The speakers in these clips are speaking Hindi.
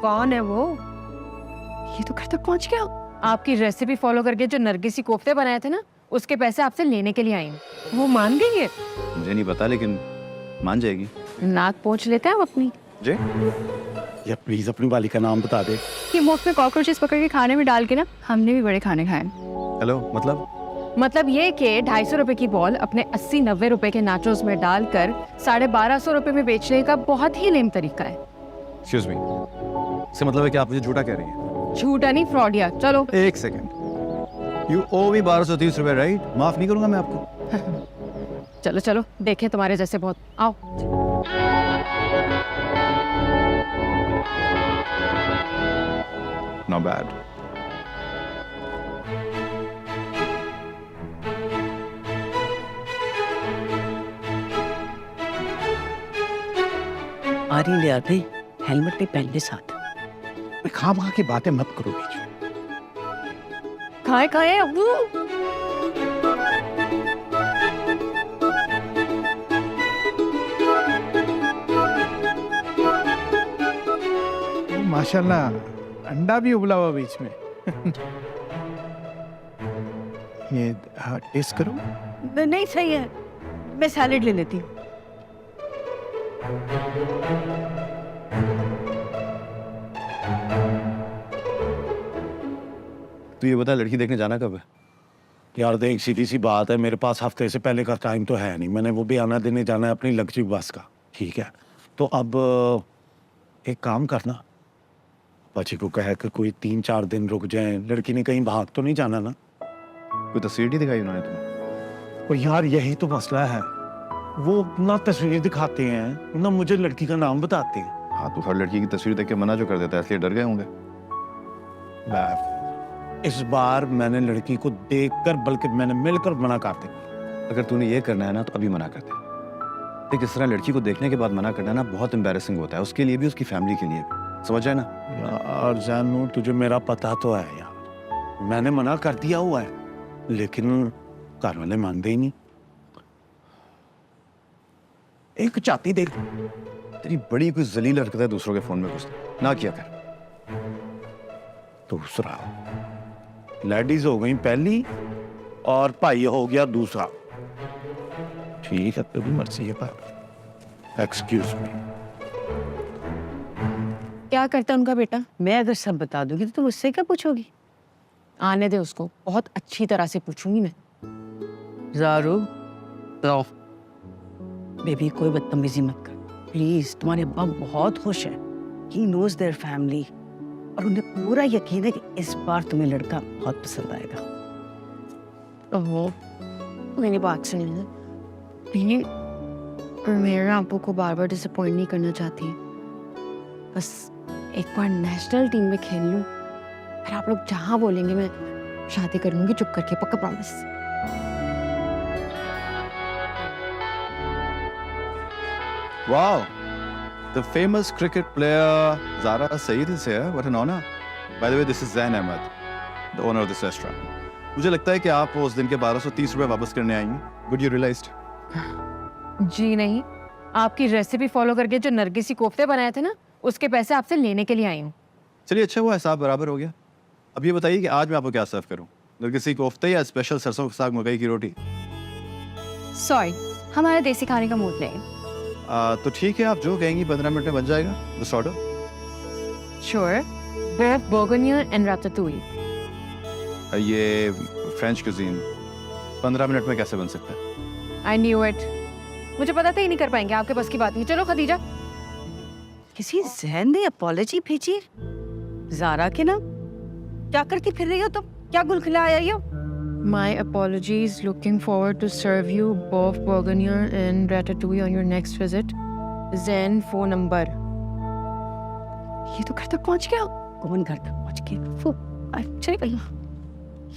कौन है वो? ये तो घर तक पहुंच गया। आपकी रेसिपी फॉलो करके जो नरगिसी कोफ्ते बनाए थे ना, उसके पैसे आपसे लेने के लिए आई हूँ। वो मान गई है? मुझे नहीं पता, लेकिन मान जाएगी। नाक पोंछ लेते हैं आप अपनी। जी या प्लीज अपनी वाली का नाम बता दे। ये मुफ्त में कॉकरोचेस पकड़ के खाने में डाल के ना, हमने भी बड़े खाने खाए। हेलो, मतलब ये कि 250 रुपए की बॉल अपने 80-90 रुपए के नाचोस में डालकर 1250 रुपए में बेचने का बहुत ही लेम तरीका है। एक्सक्यूज मी, इससे मतलब है कि आप मुझे झूठा कह रही हैं? झूठा नहीं, फ्रॉडिया। चलो एक सेकंड, यू ओ मी 1230 रुपए, राइट? माफ नहीं करूंगा मैं आपको। चलो चलो, देखें तुम्हारे जैसे बहुत। आओ। Not bad. आ रही ले आते, हेलमेट नहीं पहन ले साथ। खाम की बातें मत करो बीच में। खाए खाए अब्बू। माशाल्लाह, अंडा भी उबला हुआ बीच में। ये टेस्ट करो। नहीं सही है, मैं सैलेड ले लेती हूँ। तू ये बता, लड़की देखने जाना कब है? यार देख, सीधी सी बात है, मेरे पास हफ्ते से पहले का टाइम तो है नहीं। मैंने वो भी आना देने जाना है अपनी लग्जरी बस का, ठीक है? तो अब एक काम करना, बच्ची को कह कि कोई 3-4 दिन रुक जाए। लड़की ने कहीं भाग तो नहीं जाना ना? कोई तस्वीर नहीं दिखाई उन्होंने तुम्हें? तो यार यही तो मसला है, वो ना तस्वीर दिखाते हैं ना मुझे लड़की का नाम बताते हैं। हाँ, तो हर लड़की की तस्वीर देख के मना जो कर देता है, इसलिए डर गए होंगे। इस बार मैंने लड़की को देखकर, बल्कि मैंने मिलकर मना कर दिया। अगर तूने ये करना है ना, तो अभी मना कर दे। देख, इस तरह लड़की को देखने के बाद मना करना ना बहुत एम्बैरेसिंग होता है, उसके लिए भी, उसकी फैमिली के लिए भी। समझ जाए ना? यार जानू, तुझे मेरा पता तो है यार, मैंने मना कर दिया हुआ है, लेकिन घर वाले मानते ही नहीं। एक चाहती देख, तेरी बड़ी कोई जलील हरकत है दूसरों के फोन में घुस ना किया कर। दूसरा, लेडीज हो गई पहली और भाई हो गया दूसरा। ठीक है, तेरी मर्जी है, पर एक्सक्यूज मी। क्या करता है उनका बेटा? मैं अगर सब बता दूंगी तो तुम उससे क्या पूछोगी? आने दे उसको, बहुत अच्छी तरह से पूछूंगी मैं। ज़ारू, बेबी कोई बदतमीजी मत कर प्लीज। तुम्हारे अब्बा बहुत खुश है, ही नोज देयर फैमिली, और उन्हें पूरा यकीन है कि इस बार तुम्हें लड़का बहुत पसंद आएगा। ओहो, मेरी बात सुनिए प्लीज। मेरे आपको को बार बार डिसअपॉइंट नहीं करना चाहती, बस एक बार नेशनल टीम में खेल लूं, फिर आप लोग जहां बोलेंगे मैं शादी कर लूंगी चुप करके, पक्का promise. Wow, the famous cricket player Zara Saeed is here. What an honor. By the way, this is Zain Ahmed, the owner of this restaurant. मुझे लगता है कि आप उस दिन के 1230 रुपए वापस करने आएंगे। Good you realized? जी नहीं, आपकी रेसिपी फॉलो करके जो नरगिसी कोफ्ते बनाए थे ना, उसके पैसे आपसे लेने के लिए आई हूँ। चलिए, अच्छा हुआ, हिसाब बराबर हो गया। अब ये बताइए कि आज मैं आपको क्या सर्व करूँ, नरगिसी कोफ्ते या स्पेशल सरसों के साग मकई की रोटी? सॉरी, हमारा देसी खाने का मूड नहीं। तो ठीक है, आप जो कहेंगी 15 मिनट में बन जाएगा। Just order. Sure. Beef bourguignon and ratatouille. ये फ्रेंच cuisine 15 मिनट में कैसे बन सकता है? I knew it. मुझे पता था ही नहीं कर पाएंगे, आपके बस की बात नहीं। चलो खदीजा। किसी जहन ने अपॉलजी भेजी ज़ारा के नाम? क्या करती फिर रही हो तुम? क्या गुल खिलाया आई हो? My apologies. Looking forward to serve you beef bourguignon and ratatouille on your next visit. Zen phone number. ये तो घर तक पहुंच गया। कौन घर तक पहुंच के? चले भैया,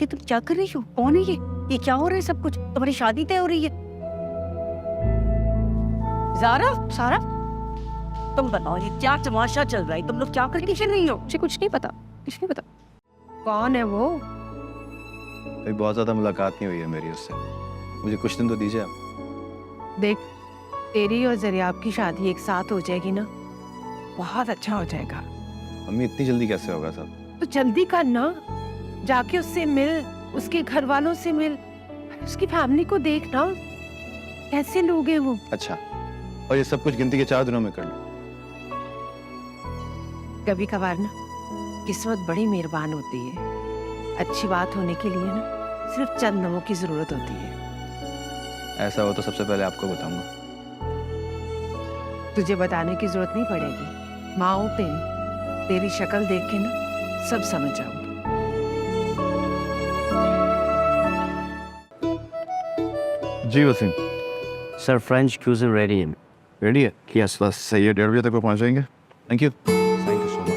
ये तुम क्या कर रही हो? कौन है ये क्या हो रहा है सब कुछ? तुम्हारी शादी तय हो रही है? ज़ारा, सारा, तुम बताओ ये क्या तमाशा चल रहा है? तुम लोग क्या करके चल रही हो? मुझे कुछ नहीं पता, कुछ नहीं पता। कौन है वो? अभी बहुत ज्यादा मुलाकात नहीं हुई है मेरी उससे, मुझे कुछ दिन तो दीजिए आप। देख, तेरी और जरियाब की शादी एक साथ हो जाएगी ना, बहुत अच्छा हो जाएगा। मम्मी इतनी जल्दी कैसे होगा सब? तो जल्दी कर ना, जाके उससे मिल, उसके घर वालों से मिल, उसकी फैमिली को देख ना, कैसे लोग हैं वो। अच्छा, और ये सब कुछ गिनती के 4 दिनों में कर लो। कभी कभार ना किस्मत बड़ी मेहरबान होती है। अच्छी बात होने के लिए ना सिर्फ चंद लम्हों की जरूरत होती है। ऐसा हो तो सबसे पहले आपको बताऊंगा। तुझे बताने की जरूरत नहीं पड़ेगी, माँ हूँ तेरी शक्ल देख के ना सब समझ जाऊंगी। जी Wasim, sir French cuisine ready है। रेडी है? यस बस सही है, 1:30 बजे तक वो पहुंच जाएंगे। Thank you. Thank you so much.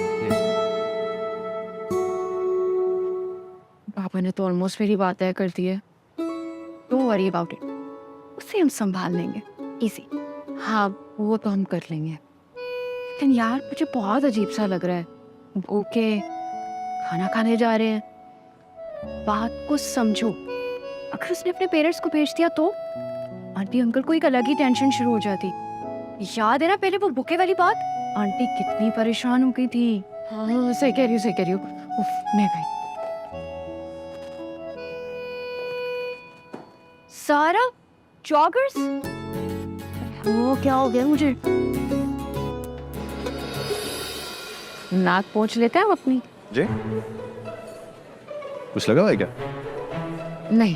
पापा ने तो ऑलमोस्ट मेरी बात तय कर दी है। डोंट वरी अबाउट इट, उसे हम संभाल लेंगे, इजी। हाँ, वो तो हम कर लेंगे। लेकिन यार मुझे बहुत अजीब सा लग रहा है। ओके, खाना खाने जा रहे हैं, बात को समझो। अगर उसने अपने पेरेंट्स को भेज दिया तो आंटी अंकल को एक अलग ही टेंशन शुरू हो जाती। याद है ना पहले वो बुके वाली बात, आंटी कितनी परेशान हो गई थी। हाँ सही कह रही हूँ, सही कह रही हूँ। उफ, मैं गई। सारा जॉगर्स, वो क्या हो गया मुझे? नाक पोंछ लेते हैं हम अपनी। जी, कुछ लगा हुआ है क्या? नहीं,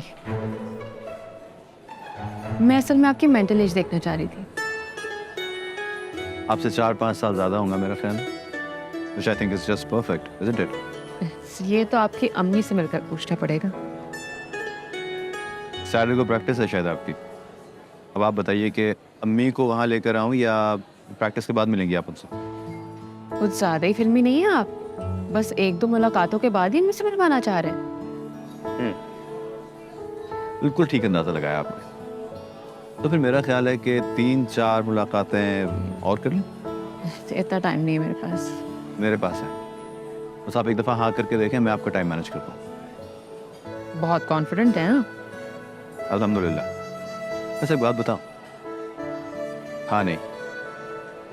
मैं असल में आपकी मेंटल एज देखना चाह रही थी। आपसे 4-5 साल ज्यादा होगा मेरा ख्याल, which I think is just perfect, isn't it? ये तो आपकी अम्मी से मिलकर पूछना पड़ेगा। सैटरडे को प्रैक्टिस है शायद आपकी। अब आप बताइए कि अम्मी को वहाँ लेकर आऊँ या प्रैक्टिस के बाद मिलेंगी आप उनसे? कुछ ज्यादा ही फिल्मी नहीं है आप, बस 1-2 मुलाकातों के बाद ही इनमें से मिलवाना चाह रहे हैं। बिल्कुल ठीक अंदाजा लगाया आपने। तो फिर मेरा ख्याल है कि 3-4 मुलाकातें और कर लें। इतना टाइम नहीं है मेरे पास। मेरे पास है, बस आप एक दफ़ा हाँ करके देखें, मैं आपका टाइम मैनेज करता हूँ। बहुत कॉन्फिडेंट है ना? अल्हम्दुलिल्लाह। वैसे एक बात बताऊँ? हाँ नहीं,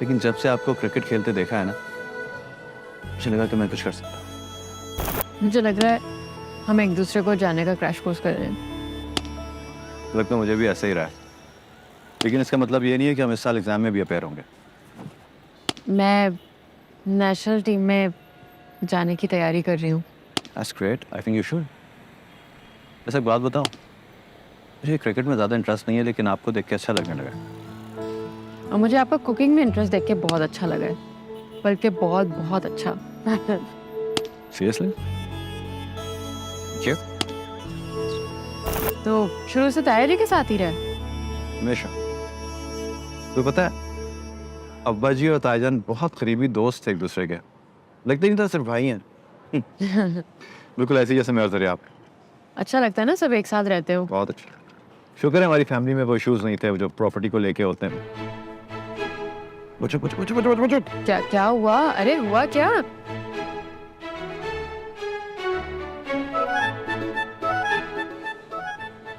लेकिन जब से आपको क्रिकेट खेलते देखा है ना, मुझे लगा कि मैं कुछ कर सकता हूँ। मुझे लग रहा है हम एक दूसरे को जानने का क्रैश कोर्स कर रहे हैं। लगता है मुझे भी ऐसा ही रहा है, लेकिन इसका मतलब ये नहीं है कि हम इस साल एग्जाम में भी अपेयर होंगे। मैं नेशनल टीम में जाने की तैयारी कर रही हूँ। That's great. I think you should. वैसे एक बात बताऊँ, मुझे क्रिकेट में ज़्यादा इंटरेस्ट नहीं है, लेकिन आपको देख के अच्छा लगने लगा। और मुझे आपका कुकिंग में इंटरेस्ट देख के बहुत अच्छा लगा है, बल्कि बहुत बहुत अच्छा। Seriously? क्यों? तो शुरू से तैयारी के साथ ही रहे? हमेशा। तो पता है, अब्बा जी और ताईजान बहुत करीबी दोस्त थे एक दूसरे के, लगते नहीं था सिर्फ भाई हैं। बिल्कुल ऐसे ही जैसे मैं और तेरे आप। अच्छा लगता है ना सब एक साथ रहते हो। बहुत अच्छा। शुक्र है हमारी फैमिली में वो इश्यूज नहीं थे जो प्रॉपर्टी को लेके होते हैं। बचो बचो बचो बचो बचो। क्या क्या हुआ? अरे हुआ क्या?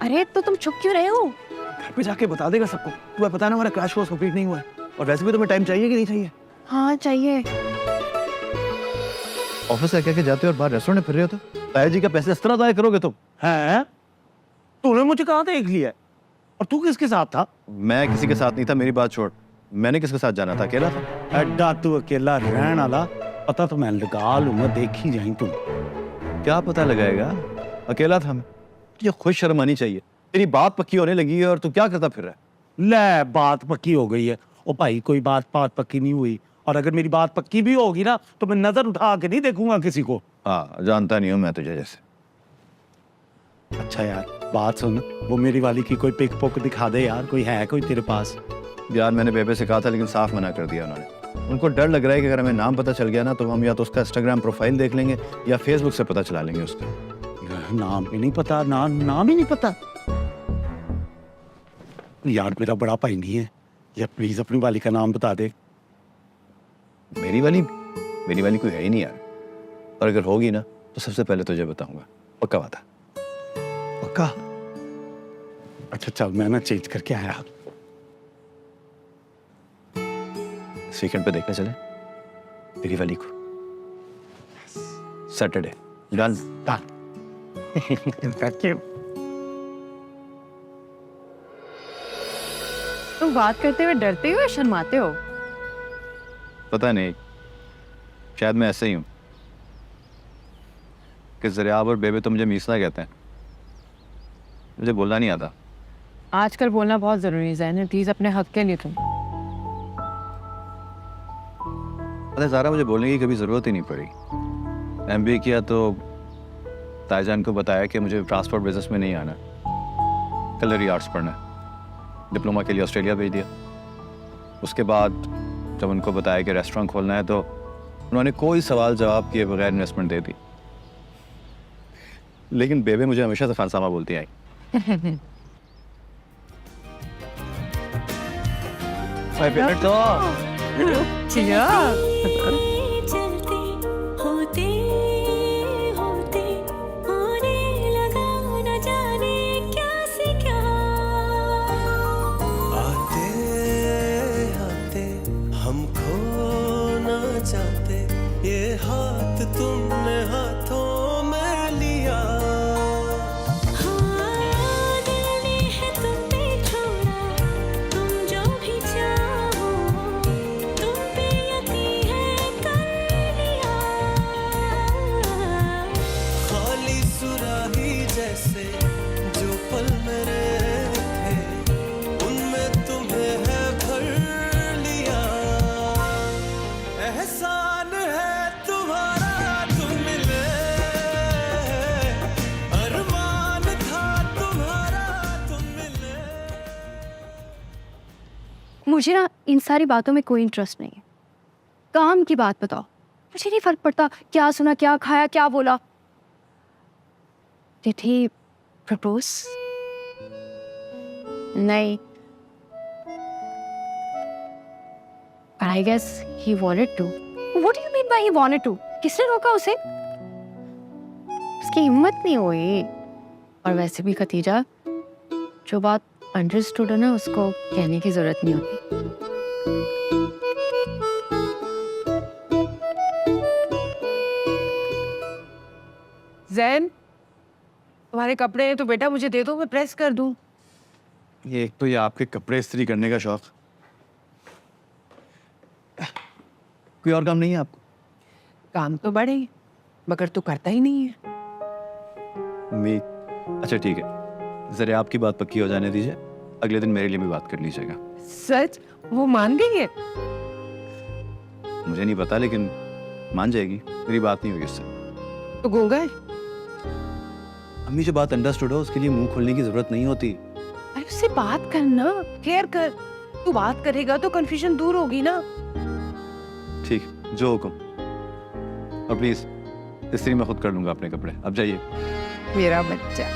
अरे तो तुम चुप क्यों रहे हो? घर पे जाके बता देगा सबको। तुम्हें पता है ना हमारा क्रैश कोर्स कंप्लीट नहीं हुआ है, और वैसे भी तुम्हें टाइम चाहिए कि नहीं चाहिए? हाँ चाहिए। ऑफिस से कह के जाते हो और बाहर रेस्टोरेंट में फिर रहे हो, तो ताया जी का पैसे इस तरह दाया करोगे तुम? हैं? तूने मुझे कहाँ देख लिया है? और तू किसके साथ था? मैं किसी के साथ नहीं था, मेरी बात छोड़। मैंने किसके साथ जाना था? अकेला था। एड्डा तू अकेला रहने वाला, पता तो मैं लगा लूंगा, देखी जाई तुम। क्या पता लगाएगा? अकेला था मैं। तुझे खुद शर्म आनी चाहिए। तेरी बात पक्की होने लगी है और तू क्या करता फिर रहा है? ले, बात पक्की हो गई है। ओ भाई, कोई बात पक्की नहीं हुई, और अगर मेरी बात पक्की भी होगी ना तो मैं नजर उठा के नहीं देखूंगा किसी को। हाँ, जानता नहीं हूँ मैं तुझे जैसे। अच्छा यार, बात सुन, वो मेरी वाली की कोई पिक पोक दिखा दे यार, कोई है कोई तेरे पास? यार मैंने बेबे से कहा था, लेकिन साफ मना कर दिया उन्होंने। उनको डर लग रहा है कि अगर हमें नाम पता चल गया ना, तो हम या तो उसका इंस्टाग्राम प्रोफाइल देख लेंगे या फेसबुक से पता चला लेंगे उसका। नाम भी नहीं पता, नाम ही नहीं पता। यार मेरा बड़ा भाई नहीं है, या प्लीज अपनी वाली का नाम बता दे। मेरी वाली कोई है ही नहीं यार, और अगर होगी ना तो सबसे पहले तुझे बताऊंगा, पक्का वादा। पक्का? अच्छा चल, मैं ना चेंज करके आया। वीकेंड पे देखने चले तेरी वाली को। Saturday done. तुम बात करते हुए डरते हो या शर्माते हो? पता नहीं, शायद मैं ऐसे ही हूँ कि ज़रियाब और बेबे तो मुझे मीसना कहते हैं, मुझे बोलना नहीं आता। आजकल बोलना बहुत जरूरी है ज़ैन, प्लीज अपने हक के लिए तुम। अरे ज़ारा, मुझे बोलने की कभी ज़रूरत ही नहीं पड़ी। MBA किया तो ताईजान को बताया कि मुझे ट्रांसपोर्ट बिजनेस में नहीं आना, कलरी आर्ट्स पढ़ना है। डिप्लोमा के लिए ऑस्ट्रेलिया भेज दिया। उसके बाद जब उनको बताया कि रेस्टोरेंट खोलना है तो उन्होंने कोई सवाल जवाब किए बगैर इन्वेस्टमेंट दे दी। लेकिन बेबे मुझे हमेशा से फंसामा बोलती आई। चलते होते होते होने लगा न जाने क्या से क्या। आते आते हम खो ना चाहते, ये हाथ तुमने हाथों में लिया। हाँ दिल ने है तुम पे छोड़ा, तुम जो भी चाहो तुम पे यकीन है कर लिया। खाली सुराही जैसे जो पल मेरे थे, उनमें तुम्हें है भर लिया। एहसान है तुम्हारा तुम मिले, अरमान था तुम्हारा तुम मिले। मुझे ना इन सारी बातों में कोई इंटरेस्ट नहीं है। काम की बात बताओ, मुझे नहीं फर्क पड़ता क्या सुना, क्या खाया, क्या बोला। Did he propose? नहीं, but I guess he wanted to. What do you mean by he wanted to? किसने रोका उसे? उसकी हिम्मत नहीं हुई। और वैसे भी खतीजा, जो बात अंडरस्टूड है ना, उसको कहने की जरूरत नहीं होती। ज़ैन, तुम्हारे कपड़े हैं तो बेटा मुझे दे दो, मैं प्रेस कर दूं। ये एक तो ये आपके कपड़े इस्त्री करने का शौक, कोई और काम नहीं है आपको? काम तो बड़े हैं, मगर तू करता ही नहीं है। मी अच्छा ठीक है, ज़रा आपकी बात पक्की हो जाने दीजिए, अगले दिन मेरे लिए भी बात कर लीजिएगा। सच? वो मान गई है? मुझे नहीं पता, लेकिन मान जाएगी, मेरी बात नहीं हुई उससे। तो गूंगा है? अम्मी, जो बात अंडरस्टूड हो उसके लिए मुंह खोलने की जरूरत नहीं होती। अरे उससे बात करना, क्लियर कर। तू बात करेगा तो कंफ्यूजन दूर होगी ना। ठीक, जो हुक्म। और प्लीज इस्त्री मैं खुद कर लूंगा अपने कपड़े, अब जाइए। मेरा बच्चा।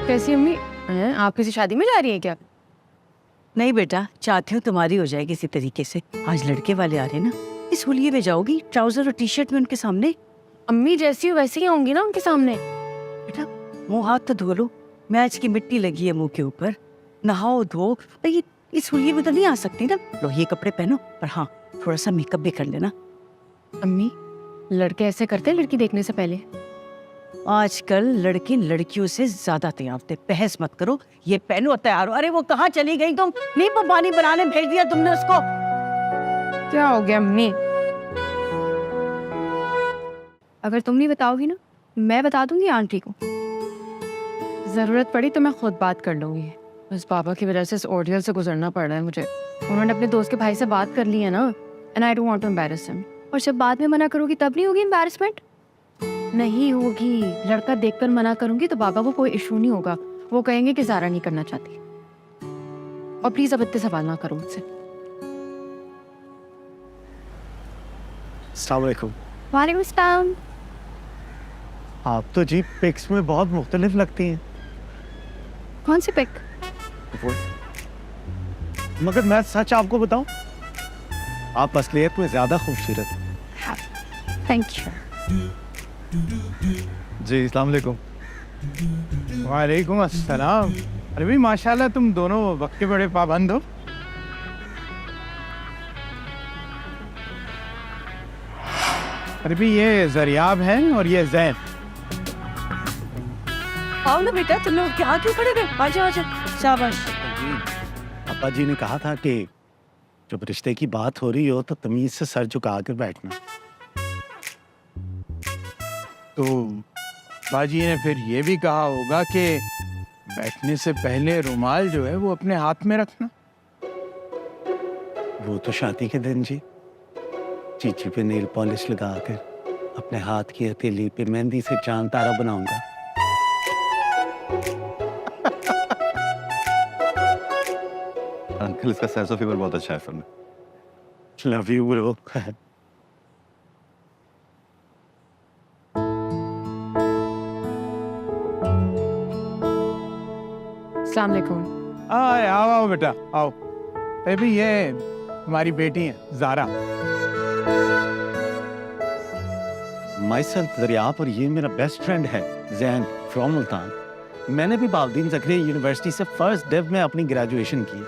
कैसी अम्मी हैं? आप किसी शादी में जा रही हैं क्या? नहीं बेटा, चाहती हूँ तुम्हारी हो जाए किसी तरीके से। आज लड़के वाले आ रहे हैं ना, इस होलिये में जाओगी ट्राउजर और टी-शर्ट में उनके सामने। अम्मी जैसी हो वैसे ही होंगी ना उनके सामने। बेटा मुंह हाथ तो धो लो, मैच की मिट्टी लगी है मुंह के ऊपर। नहाओ धो, ये इस होलिये में तो नहीं आ सकती ना। लो ये कपड़े पहनो, पर हाँ थोड़ा सा मेकअप भी कर लेना। अम्मी, लड़के ऐसे करते हैं लड़की देखने से पहले? आजकल लड़के लड़कियों से ज्यादा तैयार थे। बहस मत करो, ये पहनो और तैयार हो। अरे वो कहाँ चली गई तुम? नींबू पानी बनाने भेज दिया तुमने उसको। क्या हो गया अम्मी? अगर तुम नहीं बताओगी ना, मैं बता दूंगी आंटी को। जरूरत पड़ी तो मैं खुद बात कर लूंगी। बस पापा की वजह से इस ऑर्डियल से गुजरना पड़ रहा है मुझे। उन्होंने अपने दोस्त के भाई से बात कर ली है ना, and I don't want to embarrass him. और जब बाद में मना करोगी तब नहीं होगी एम्बैरसमेंट? नहीं होगी। लड़का देखकर मना करूंगी तो बाबा को कोई इशू नहीं होगा। वो कहेंगे कि ज़ारा नहीं करना चाहती। और प्लीज अब इतने सवाल ना करो मुझसे। अस्सलाम वालेकुम। वालेकुम सलाम। आप तो जी पिक्स में बहुत मुख्तलिफ लगती हैं। कौन सी पिक? मगर मैं सच आपको बताऊं, आप असलियत में ज्यादा खूबसूरत हैं। Thank you. जी अस्सलाम वालेकुम। वालेकुम अस्सलाम। अरे भाई माशाल्लाह, तुम दोनों वक्त के बड़े पाबंद हो। अरे भी ये जरियाब है और ये जैन। आओ ना बेटा, तुम लोग क्या क्यों खड़े गए? आजा आजा, शाबाश। पापा जी ने कहा था कि जब रिश्ते की बात हो रही हो तो तमीज से सर झुका कर बैठना। तो बाजी ने फिर ये भी कहा होगा कि बैठने से पहले रुमाल जो है वो अपने हाथ में रखना। वो तो शादी के दिन जी, चीची पे नेल पॉलिश लगाकर अपने हाथ की हथेली पे मेहंदी से चांद तारा बनाऊंगा। अंकल इसका सेंस ऑफ ह्यूमर बहुत अच्छा है फिल्म में। Love you bro. अस्सलाम वालेकुम। आओ आओ बेटा आओ। अभी ये हमारी बेटी है जारा। माई सेल्फ दरियाप और ये मेरा बेस्ट फ्रेंड है जैन फ्रॉम मुल्तान। मैंने भी बाउद्दीन ज़करिया यूनिवर्सिटी से फर्स्ट डेव में अपनी ग्रेजुएशन की है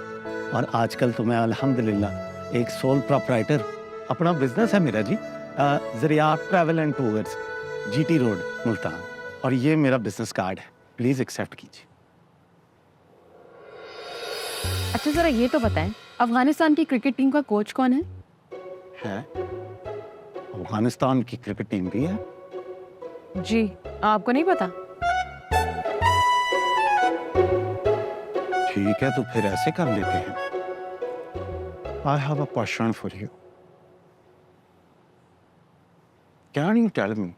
और आजकल तो मैं अल्हम्दुलिल्लाह एक सोल प्रोप्राइटर, अपना बिजनेस है मेरा जी, Zaryab travel and tours, GT road Multan. और ये मेरा बिजनेस कार्ड है, प्लीज़ एक्सेप्ट कीजिए। अच्छा जरा ये तो बताएं, अफगानिस्तान की क्रिकेट टीम का कोच कौन है? है अफगानिस्तान की क्रिकेट टीम भी है। जी, आपको नहीं पता? ठीक है तो फिर ऐसे कर लेते हैं। I have a question for you. Can you tell me,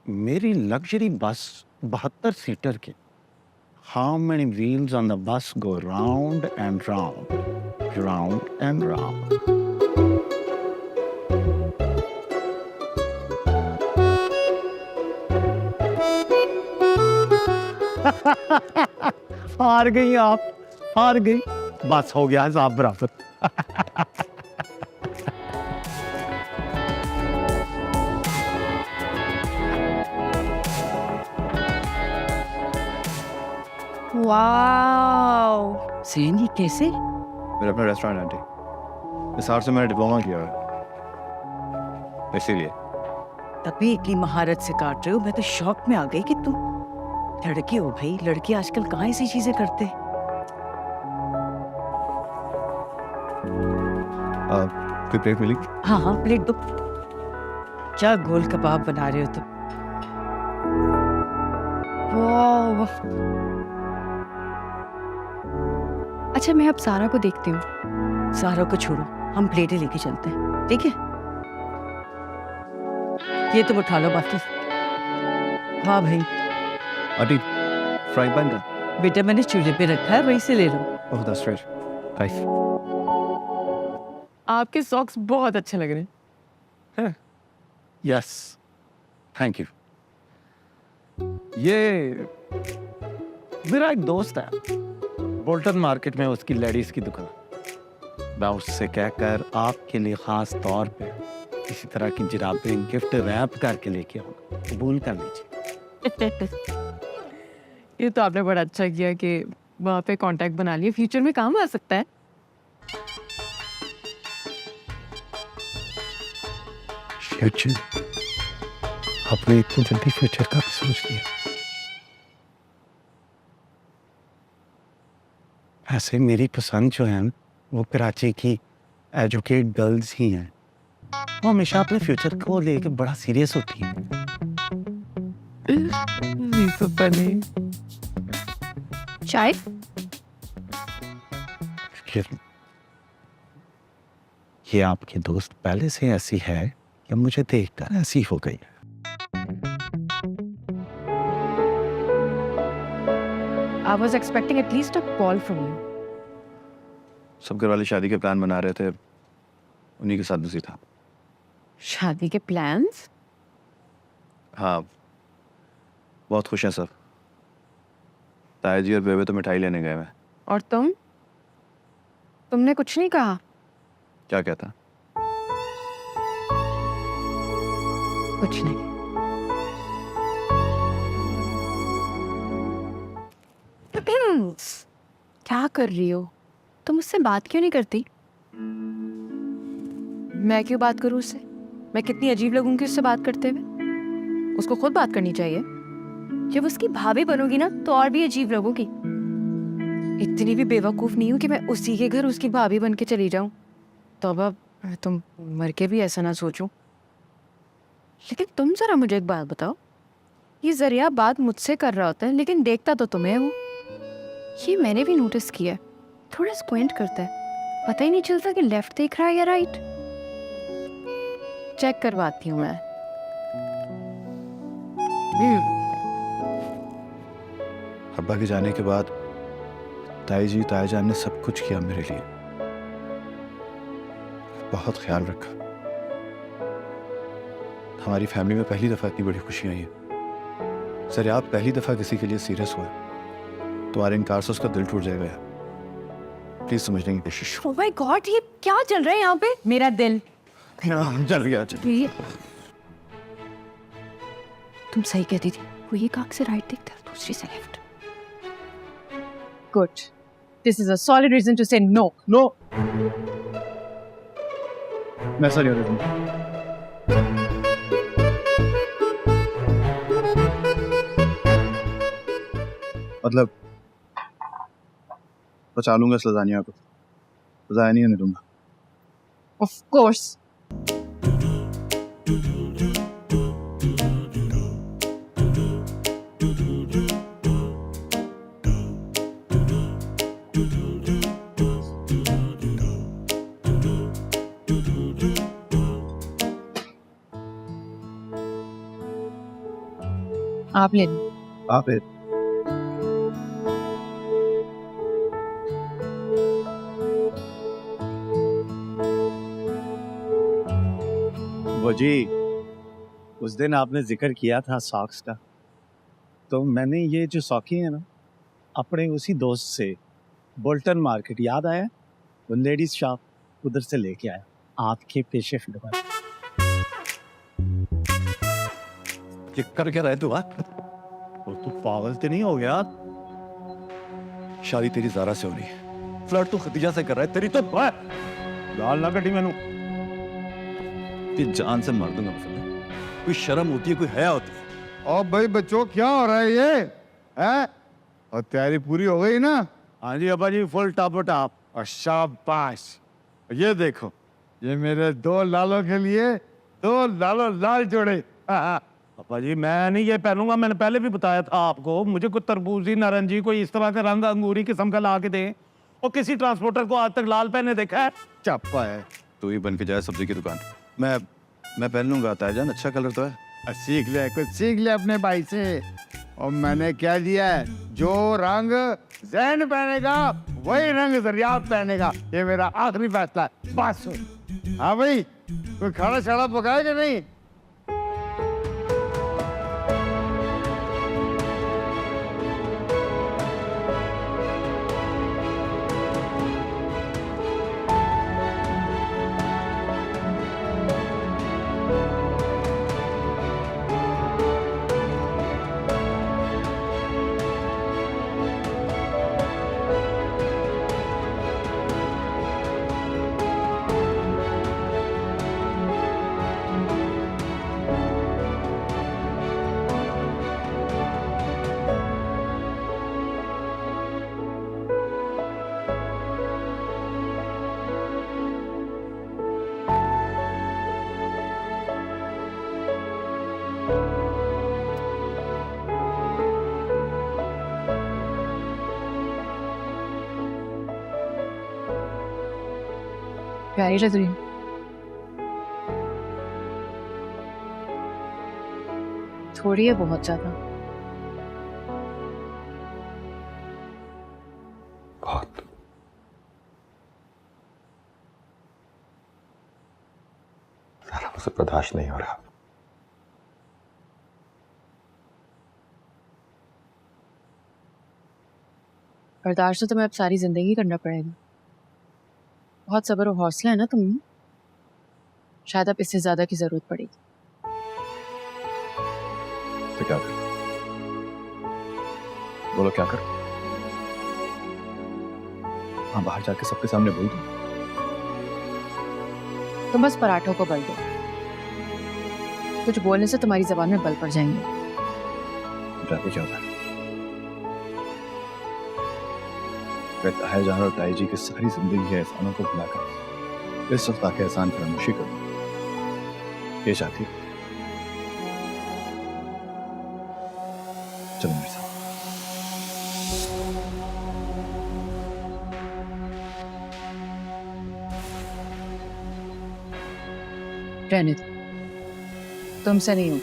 मेरी लग्जरी बस 72 सीटर की, how many wheels on the bus go round and round, round and round? हार गई आप, हार गई। बस हो गया हिसाब बराबर। वाओ, सेन ये कैसे? मेरा अपना रेस्टोरेंट आंटी, इस आर्ट से मैंने डिप्लोमा किया है, इसीलिए। तभी इतनी महारत से काट रहे हो। मैं तो शॉक में आ गई कि तुम लड़के हो भाई। लड़के आजकल कहाँ ऐसी चीजें करते? कोई प्लेट मिली? हाँ हाँ, प्लेट दो। क्या गोल कबाब बना रहे हो तुम? वाओ। अच्छा मैं अब सारा को देखती हूँ। सारा को छोड़ो, हम प्लेटें लेके चलते हैं, ठीक है? ये तुम उठा लो बाकी। वाह भाई आंटी फ्राई पैन का। बेटा, मैंने चूल्हे पे रखा है, वहीं से ले लो। Oh that's right. नाइस। आपके सॉक्स बहुत अच्छे लग रहे हैं। Yes, thank you. ये मेरा एक दोस्त है, बोल्टन मार्केट में उसकी लेडीज की दुकान। मैं उससे कहकर आपके लिए खास तौर पे इसी तरह की जुराबें गिफ्ट रैप करके लेके आऊंगा, कबूल कर लीजिए। ये तो आपने बड़ा अच्छा किया कि वहाँ पे कांटेक्ट बना लिया, फ्यूचर में काम आ सकता है। फ्यूचर? आपने इतनी जल्दी फ्यूचर का भी सोच लिया? ऐसे मेरी पसंद जो है वो कराची की एजुकेट गर्ल्स ही हैं। वो हमेशा अपने फ्यूचर को लेके बड़ा सीरियस होती हैं। चाय? ये आपकी दोस्त पहले से ऐसी है या मुझे देखकर ऐसी हो गई? I was expecting at least a call from you. सब घर वाले शादी के प्लान बना रहे थे, उन्हीं के साथ बिजी था। शादी के प्लान्स? हाँ, बहुत खुश हैं सब। ताया जी और बेबे तो मिठाई लेने गए हैं। और तुमने कुछ नहीं कहा? क्या कहता? कुछ नहीं। क्या कर रही हो? तुम उससे बात क्यों नहीं करती? मैं क्यों बात करूँ उससे? मैं कितनी अजीब लगूंगी उससे बात करते हुए? उसको खुद बात करनी चाहिए। जब उसकी भाभी बनोगी ना तो और भी अजीब लगोगी। इतनी भी बेवकूफ नहीं हूँ कि मैं उसी के घर उसकी भाभी बन के चली जाऊं। तो अब तुम मर के भी ऐसा ना सोचो। लेकिन तुम जरा मुझे एक बात बताओ, ये जरिया बात मुझसे कर रहा होता है लेकिन देखता तो तुम्हें वो। ये मैंने भी नोटिस किया है, थोड़ा स्क्वेंट करता है, पता ही नहीं चलता कि लेफ्ट देख रहा है या राइट। चेक करवाती हूँ मैं। अब्बा के जाने के बाद ताई जी ताया जान ने सब कुछ किया मेरे लिए, बहुत ख्याल रखा। हमारी फैमिली में पहली दफा इतनी बड़ी खुशी आई है। सर आप पहली दफा किसी के लिए सीरियस हुआ, तुम्हारे इनकार से उसका दिल टूट जाएगा यार, प्लीज समझने की कोशिश। ओह माय गॉड, ये क्या चल रहा है यहाँ पे? मेरा दिल चल गया चल। ये तुम सही कहती थी, वो ये आंख से राइट देखता है, दूसरी से left. Good, this is a solid reason to say no. No, मैं ऐसा नहीं होता। मतलब बचा लूंगा इस लजानिया को, ज़ाया नहीं होने दूंगा। Of course. आप ले लो। आप है। वो जी, उस दिन आपने जिक्र किया था सॉक्स का, तो मैंने ये जो सॉकी है ना अपने उसी दोस्त से बोल्टन मार्केट, याद आया, वो लेडीज शॉप, उधर से लेके आया आपके पेशे फिल्म। ये कर क्या रहे तू? वो तू पागल तो नहीं हो गया? शादी तेरी ज़ारा से हो रही है, फ्लर्ट तू खदीजा से कर रहा है, तेरी तो गाल ना कटी मैनू। तेरी जान से मार दूंगा मैं। कोई शर्म होती है, कोई हया होती है? और भाई बच्चों क्या हो रहा है ये है? और तैयारी पूरी हो गई ना? हाँ जी अब्बा जी, फुल टॉप टॉप। और शाबाश, ये देखो, ये मेरे दो लालों के लिए दो लालों लाल जोड़े। पापा जी मैं नहीं ये पहनूंगा, मैंने पहले भी बताया था आपको। मुझे कोई तरबूजी नारंगी कोई इस तरह का रंग अंगूरी किस्म का ला के दे। और किसी ट्रांसपोर्टर को आज तक लाल पहने देखा है? चप्पा है। तू ही बन के जाए सब्जी की दुकान। मैं पहन लूंगा ताईजान, अच्छा कलर तो है। सीख ले, कुछ सीख ले अपने भाई से। और मैंने क्या दिया है, जो रंग जैन पहनेगा वही रंग जरियात पहनेगा, ये मेरा आखिरी फैसला है। बस हाँ भाई, कोई खाना शाना पकाएगा नहीं? प्यारी लग रही है। थोड़ी है, बहुत ज्यादा। बहुत। सारा मुझसे बर्दाश्त नहीं हो रहा। बर्दाश्त तो तुम्हें अब सारी जिंदगी करना पड़ेगा। बहुत सब्र और हौसला है ना तुम में, शायद अब इससे ज्यादा की जरूरत पड़ेगी। तो क्या कर? बोलो क्या कर? हाँ बाहर जाके सबके सामने बोल दो। तुम बस पराठों को बल दो, कुछ बोलने से तुम्हारी जबान में बल पड़ जाएंगे। जाके क्या होता है? ताया जान और ताई जी की सारी जिंदगी के एहसानों को भुलाकर इस वक्त आके एहसान फरामोशी करूं, ये चाहती? चलो मेरे साथ। रहने दो, तुमसे नहीं हूं।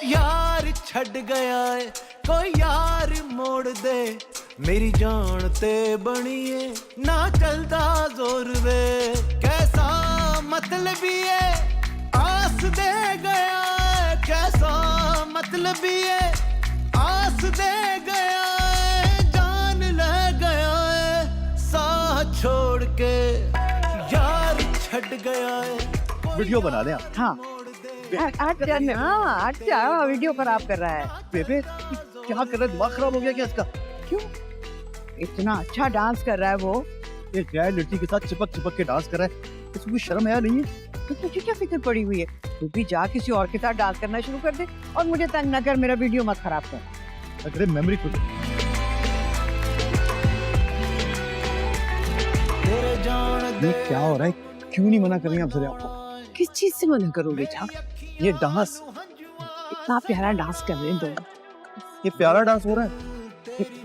यार छड़ गया है कोई यार मोड़ दे, मेरी जान ते बनिए ना चलता जोर वे, कैसा मतलबी है आस दे गया है, कैसा मतलबी है आस दे गया है, जान ले गया है साथ छोड़ के, यार छड़ गया है। वीडियो बना ले आप। हाँ अच्छा वीडियो खराब कर रहा है। बेबे क्या कर रहा है? दिमाग खराब हो गया क्या इसका? क्यों? इतना अच्छा डांस कर रहा है वो। एक गैर लड़की के साथ चिपक चिपक के डांस कर रहा है, इसको कोई शर्म आया नहीं है? तो तुझे क्या फिक्र पड़ी हुई है? तू भी जा किसी और के साथ डांस करना शुरू कर दे और मुझे तंग न कर, मेरा वीडियो मत खराब कर। अरे मेमोरी खुद ये क्या हो रहा है? क्यों नहीं मना कर रही आप जरा? आपको किस चीज से मना करोगे बेटा? ये डांस, इतना प्यारा डांस कर रहे हैं दोनों। ये प्यारा डांस हो रहा है।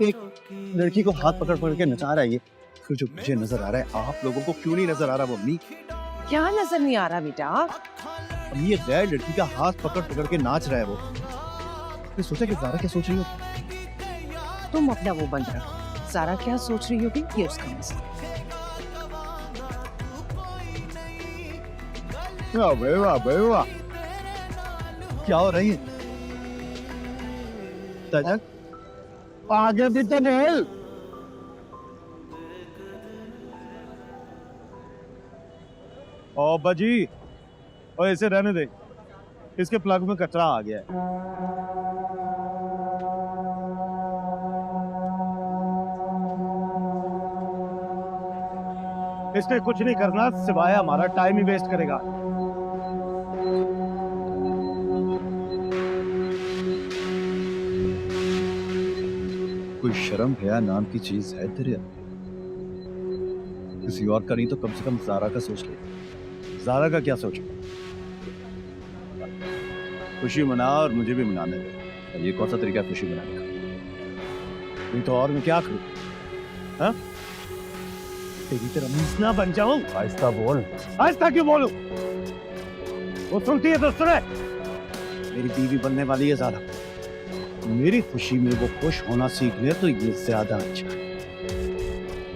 एक लड़की को हाथ पकड़ पकड़ के नचा रहा है ये। फिर जो मुझे नजर आ रहा है, आप लोगों को क्यों नहीं नजर आ रहा मम्मी? क्या नजर नहीं आ रहा बेटा? अब ये गैर लड़की का हाथ पकड़ पकड़ के नाच रहा है वो। फिर सोचा कि ज़ारा क्या सोच रही हो? तुम अपना वो बंद रखो। सारा क्या सोच रही होगी ये उसका मसला। वाह क्या हो रही है? आगे भी तो नहीं। ओ बजी, ओ ऐसे रहने दे, इसके प्लग में कचरा आ गया है। इसने कुछ नहीं करना सिवाय हमारा टाइम ही वेस्ट करेगा। कोई शर्म हया नाम की चीज है तेरे अंदर? किसी और का नहीं तो कम से कम ज़ारा का सोच ले। ज़ारा का क्या सोच? खुशी मना और मुझे भी मनाने दे। ये कौन सा तरीका है खुशी मनाने का? नहीं तो और मैं क्या करूं? हाँ? तेरी तरह मीसना बन जाऊं? आहिस्ता बोल। आहिस्ता क्यों बोलूं? वो सुनती है तो सुने। मेरी बीवी बनने वाली है ज़ारा। मेरी खुशी में वो खुश होना सीख ले तो ये ज्यादा अच्छा है।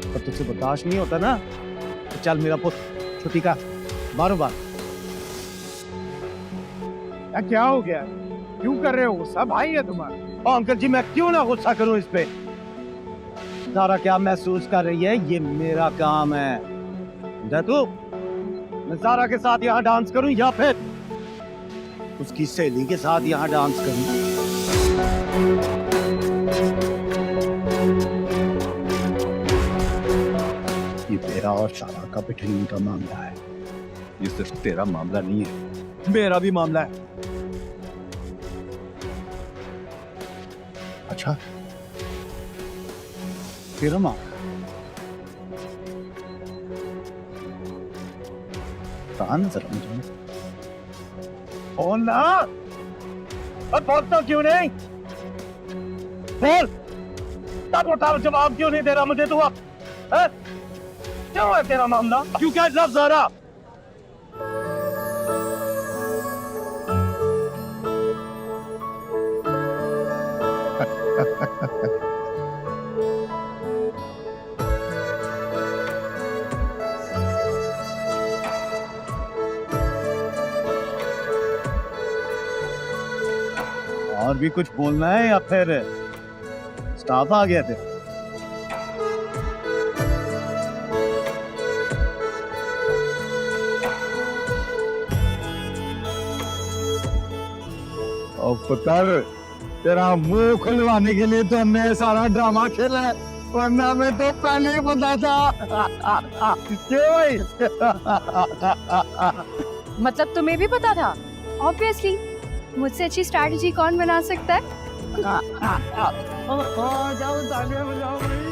पर तुझसे बर्दाश्त नहीं होता ना, तो चल मेरा पुत्र छुट्टी का बारो बार। क्या हो गया? क्यों कर रहे हो गुस्सा? भाई है तुम्हारा। अंकल जी मैं क्यों ना गुस्सा करूं इस पे? ज़ारा क्या महसूस कर रही है ये मेरा काम है। तू मैं ज़ारा के साथ यहाँ डांस करूं या फिर उसकी सहेली के साथ यहाँ डांस करूं? ये तेरा और ज़ारा का बिटवीन का मामला है। ये सिर्फ तेरा मामला नहीं है, मेरा भी मामला है। अच्छा तेरा मामला? कहाँ नजर मुझे? ना अब बोलता क्यों नहीं? बोल, तब उठा जवाब क्यों नहीं दे रहा मुझे तू? अब क्यों है तेरा मामला? क्यों क्या लफ्ज़ ज़ारा? और भी कुछ बोलना है या फिर स्टाफ आ गया थे? और पुत्र, तेरा मुंह खुलवाने के लिए तो हमने सारा ड्रामा खेला है, वरना मैं तो पहले ही बता था। क्यों भाई? मतलब तुम्हें भी पता था? ऑब्वियसली, मुझसे अच्छी स्ट्रैटेजी कौन बना सकता है? जाओ तालियां बजाओ भाई।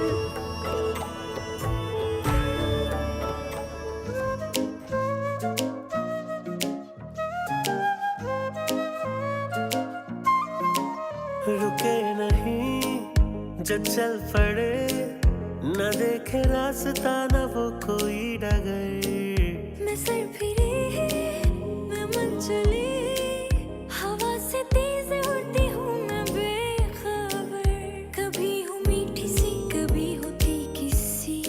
रुके नहीं जब चल पड़े, न देखे रास्ता न वो कोई डगर। मैं सर फिरे मैं मन चली, हवा से तेज उड़ती हूँ मैं बेखबर। कभी हूँ मीठी सी कभी होती किसी,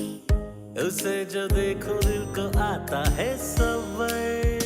उसे जो देखो दिल को आता है सबर।